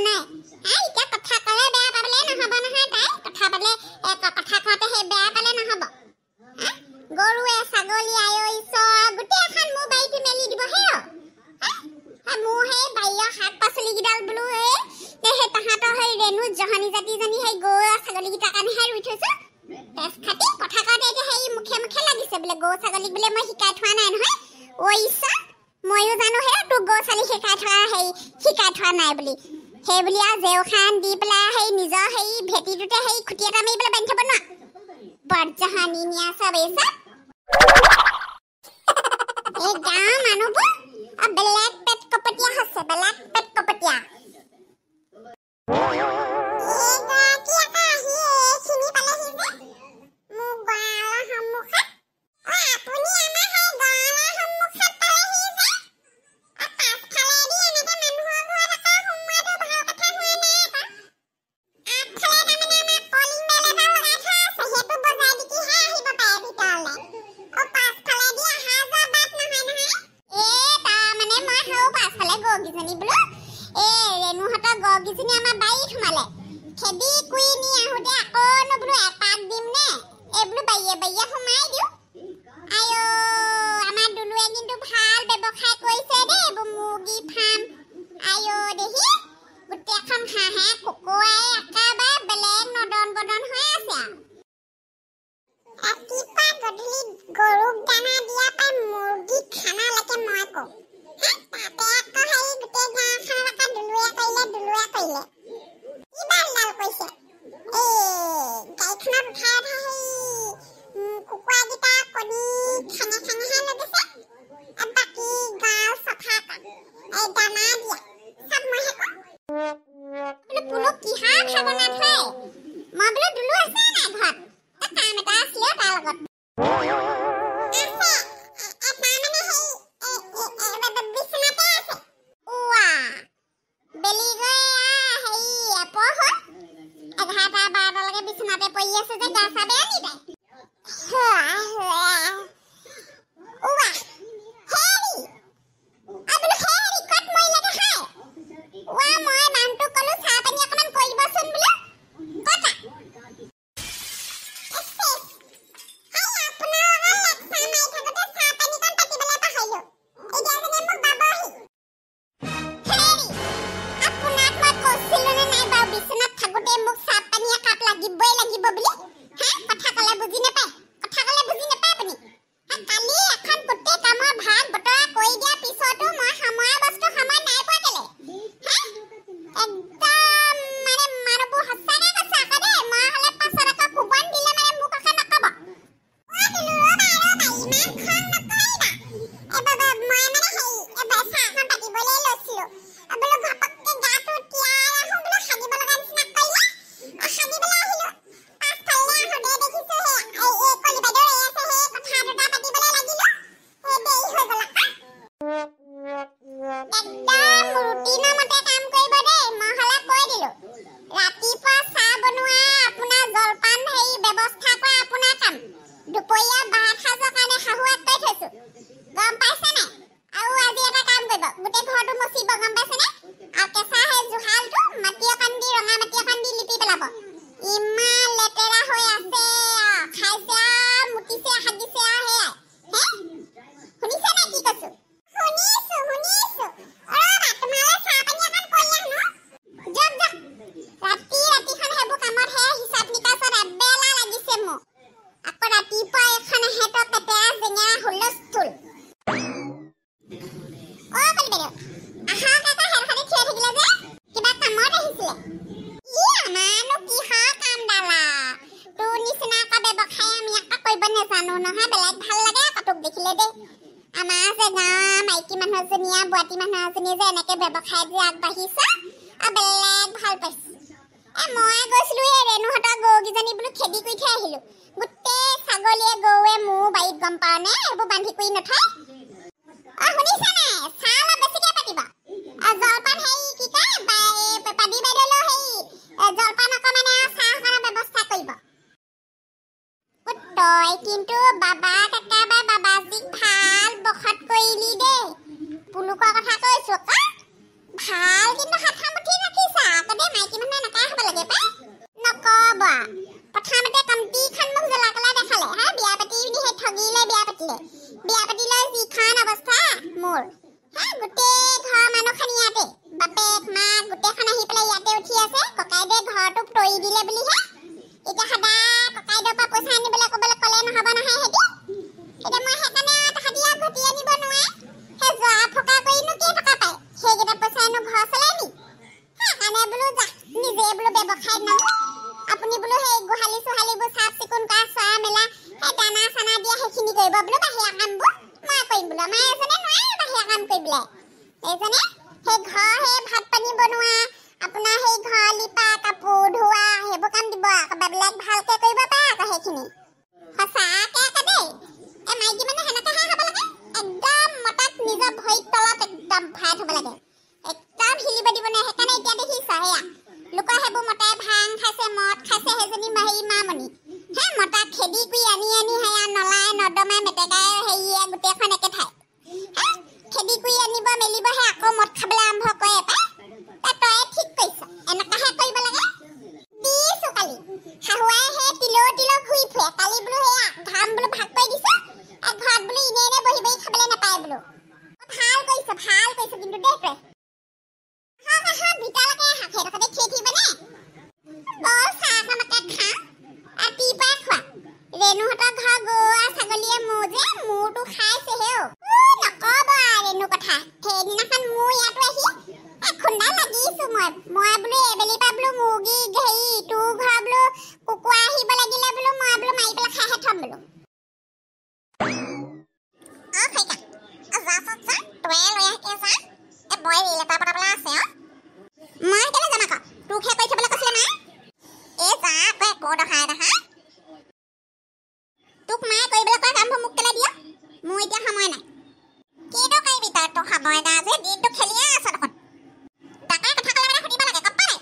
নাই এতিয়া কথা কলে বেয়া পাবলে নহব নহয় তাই কথা পালে কথা কওঁতে সেই বেয়া পালে নহব গৰুৱে ছাগলী আয়ো ঈশ্বৰ গোটেই এখন মোৰ বাৰীটো মেলি দিব হে মোৰ সেই বাৰীৰ শাক পাচলি গিডাল বোলো সেই তাহাঁতৰ সেই ৰেণু জহনী জাতিজনী সেই গৰু ছাগলী গিটাৰ কাৰণেহে ৰুই থৈছো তেজ খাতি কথা কওঁতে এতিয়া সেই মুখে মুখে লাগিছে বোলে গৰু ছাগলীক বোলে মই শিকাই থোৱা নাই নহয় অ ঈশ্বৰ ময়ো জানো হে তোক গৰু ছাগলী শিকাই থোৱা নাই বুলি সেই বুলি আৰু জেও খান দি পেলাই সেই নিজৰ সেই ভেটিটোতে সেই খুটি এটা মাৰি পেলাই বান্ধি থব নোৱাৰা বৰজহনী নিয়া চব এই চব এই গাঁৱৰ মানুহবোৰ বেলেগ পেট কপটীয়া হৈছে বেলেগ পেট কপটীয়া বুৱাটি মানুহ এজনী যে এনেকে ব্যৱসায় দি আগবাঢ়িছে বেলেগ ভাল পাইছে মই গৈছিলো এই ৰেণুহঁতৰ গৰুকেইজনী বোলো খেদি কৰি থৈ আহিলো গোটেই ছাগলীয়ে গৰুৱে মোৰ বাৰীত গম পাওঁ নে এইবোৰ বান্ধি কৰি নথয় শুনিছা নাই চাহ অলপ বেছিকে পাতিবা জলপান হেৰি কি কয় পাবি বাইদেউলৈ হেৰি জলপান অকণমানে চাহ অকণৰ ব্যৱস্থা কৰিব তই কিন্তু বাবাক একেবাৰে বাবাজীক ভাল বখত কৰিলি দেই পুলুকৰ কথা কৈছো ভাল কিন্তু হাত মুঠি ৰাখিছা হ'ল হা গুটে ঘৰ মানুহখানি ইয়াতে বাপেক মা গুটেখন আহি পেলাই ইয়াতে উঠি আছে ককাইদে ঘৰটো তৰি দিলে বুলি হে এতিয়া সদা ককাইদৰ পৰা পইচা আনিবলৈ ক'বলৈ ক'লে নহ'ব নহয় হেতি এতিয়া মই সেইকাৰণে হাদিয়া ঘটি আনিব নোৱাৰে সেই যোৱা ফকা কৰিনো কি টকা পায় সেইকেইটা পইচানো ঘৰ চলাই নি সেইকাৰণে বোলো যা নিজে বোলো ব্যৱসায় নাম আপুনি বোলো সেই গোহালি চোহালিবোৰ চাফ চিকুণ কৰা চোৱা মেলা সেই দানা চানা দিয়া সেইখিনি কৰিব বোলো বাহিৰা কামবোৰ মই কৰিম বোলো আমাৰ এজনে নোৱাৰে বাহিৰা কাম কৰিবলৈ এইজনে সেই ঘৰ সেই ভাত পানী বনোৱা আপোনাৰ সেই ঘৰ লিপা কাপোৰ ধোৱা সেইবোৰ কাম দিব আকৌ বেলেগ ভালকে কৰিব পাৰে আকৌ সেইখিনি সঁচাকে আকৌ দেই মাইকী মানুহ সেনেকৈহে হ'ব লাগে একদম মতাক নিজৰ ভৰিত তলত একদম ভৰাই থ'ব লাগে একদম হিলিব দিব নোৱাৰে সেইকাৰণে এতিয়া দেখিছ সেয়া লোকৰ সেইবোৰ মতাই ভাং খাইছে মদ খাইছে সেইজনী হেৰি মামনি হে মতাক খেদি কৰি আনি সেয়া নলাই নদমাই মেটেকাই হেৰিয়ে গোটেইখন একে ঠাই খেদি কৰি আনিব মেলিবহে আকৌ মদ খাবলৈ আৰম্ভ কৰে পাই তই ঠিক কৰিছ এনেকুৱাহে কৰিব লাগে দিছো কালি শাহুৱাই সেই তিলৌ ঘূৰি ফুৰে কালি বোলো সেয়া ঘাম বোলো ভাগ কৰি দিছো আৰু ঘৰত বোলো এনে বহি বহি খাবলৈ নাপায় বোলো ভাল কৰিছ কিন্তু দেই তই ভিতৰলৈকে আহা সেইডোখৰতে খেদি থাকিবনে বল চাহকণকে খাওঁ ৰাতিপুৱাই খোৱা ৰেণুহঁতৰ ঘৰ গৰু ছাগলীয়ে মূৰটো খাইছেহে নক'ব ৰেণু কথা সেইদিনাখন মোৰ ইয়াতো আহি খুন্দা লাগিছো মই বোলো এবেলি পৰা বোলো মুৰ্গী হেৰি তোৰ ঘৰ বোলো কুকুৰা আহিব লাগিলে বোলো মই বোলো মাৰি পেলাই খাইহে থ'ম বোলো খাইকা যা তয়ে লৈ আহে যা মই ৰেল এটা পতাবলৈ আছে মই কেলে যাম আকৌ তোকহে কৰি থ'বলৈ কৈছিলে মা যা তই দেখা তোক মায়ে কৰিবলৈ কোৱা কামবোৰ মোক কেলে দিয় মোৰ এতিয়া সময় নাই কিনো কৰিবি তই তোৰ সময় নাই যে দিনটো খেলিয়ে আছ দেখোন ডাঙৰ কথা ক'লে মানে শুনিব লাগে গম পালে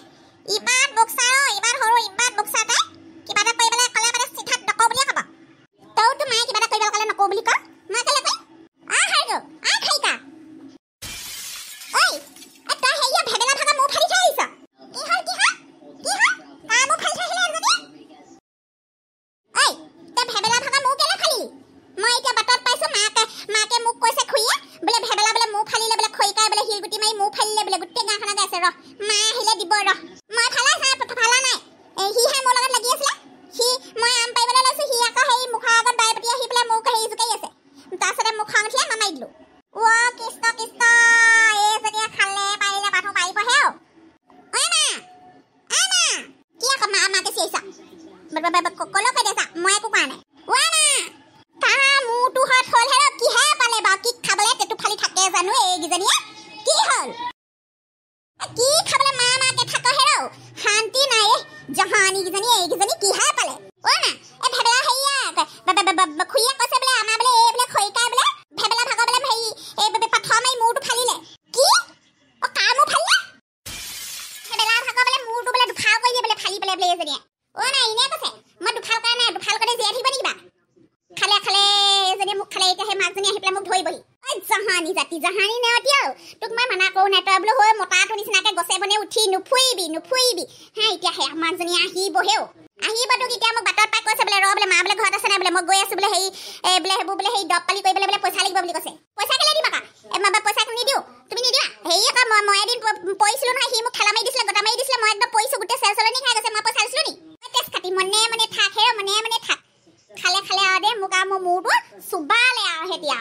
ইমান বক্সা ইমান সৰু ইমান বক্সা তই কিবা এটা কৰিবলৈ ক'লে মানে চিধাত নকওঁ বুলিয়ে ক'ব তইতো মায়ে কিবা এটা কৰিবলৈ ক'লে নকওঁ বুলি ক মই কেলে কৰিম হাৰিলো খাইকা ঐ তই হেৰিয়া ভেবেলা ভাগা মোৰ ফালি থৈ আহিছ কি হ'ল কাৰ মোৰ ফালি থৈ আহিলে এজনী ঐ তই ভেবেলা ভাগা মোৰ কেলে ফালিলি মই এতিয়া বাটত পাইছো মাকে মোক কৈছে খুৰীয়ে বোলে ভেবেলা বোলে মোৰ ফালিলে বোলে খৈকাই বোলে শিলগুটি মাৰি মোৰ ফালিলে বোলে গোটেই গাঁওখনত গাইছে ৰহ মা আহিলে দিব ৰহ মই ফালা নাই সিহে মোৰ লগত লাগি আছিলে মই আম পাৰিবলৈ লৈছো সি আকৌ সেই মুখৰ আগত বায়পতি আহি পেলাই মোক হেৰি জোকাৰি আছে তাৰপিছতে মোক খং উঠিলে মামাই দিলো কৃষ্ণ এই যেতিয়া খালে পাৰিলে মানুহ মাৰিবহে কি আকৌ মাকে চিঞৰিছা কলৈ কৈ দিছা মই একো কোৱা নাই মোৰটো হাত হ'ল হেৰ কিহে পালে বাৰু কি খাবলৈ তেটো ফালি থাকে জানো এইকেইজনীয়ে কি হ'ল কি খাবলৈ মাকে থাক হেৰ শান্তি নাই জহানী কেইজনী এইকেইজনী কিহে পালে এই ভেবেলা হেৰিয়া খুৰীয়ে কৈছে বোলে আমাৰ বোলে এই বোলে খৰিকাই বোলে ভেবেলা ভাগৰ বোলে হেৰি এই পাথৰ মাৰি মূৰটো ফালিলে কি কাৰ মূৰ ফালিলে ভেবেলা ভাগৰ বোলে মূৰটো বোলে দুফাল কৰি দিয়ে বোলে ফালি পেলাই বোলে এজনীয়ে এনে কৈছে মই দুফাল কৰা নাই দুফাল কৰি জীয়াই থাকিব নেকি খালে এজনীয়ে মোক খালে এতিয়া সেই মাকজনী আহি পেলাই মোক ধৰিবহি জাহানী জাতি জাহানী নেওঁতি তোক মই মানা কৰোঁ নাই তই বোলো হৈ মতাটো নিচিনাকে গছে বনে উঠি নুফুৰিবি হা এতিয়া সেই মাকজনী আহিবতো এতিয়া মোক বাটত পাই কৈছে বোলে ৰ বোলে মা বোলে ঘৰত আছে নাই বোলে মই গৈ আছো বোলে সেই বোলে সেইবোৰ বোলে সেই দৰৱ পালি কৰিবলৈ বোলে পইচা লাগিব বুলি কৈছে পইচা কেলে দিবা পইচা নিদিওঁ তুমি নিদিবা হেৰি আকৌ মই এদিন পৰিছিলোঁ নহয় সি মোক ঠেলা মাৰি দিছিলে গটা মাৰি দিছিলে মই একদম পৰিছোঁ গোটেই চেল চলনি খাই গৈছে মই পইচা দিছিলোঁ নি তেজ কাটি মনে থাক খালে আৰু দে মোক আৰু মোৰ মূৰটো চুবালে আৰু এতিয়া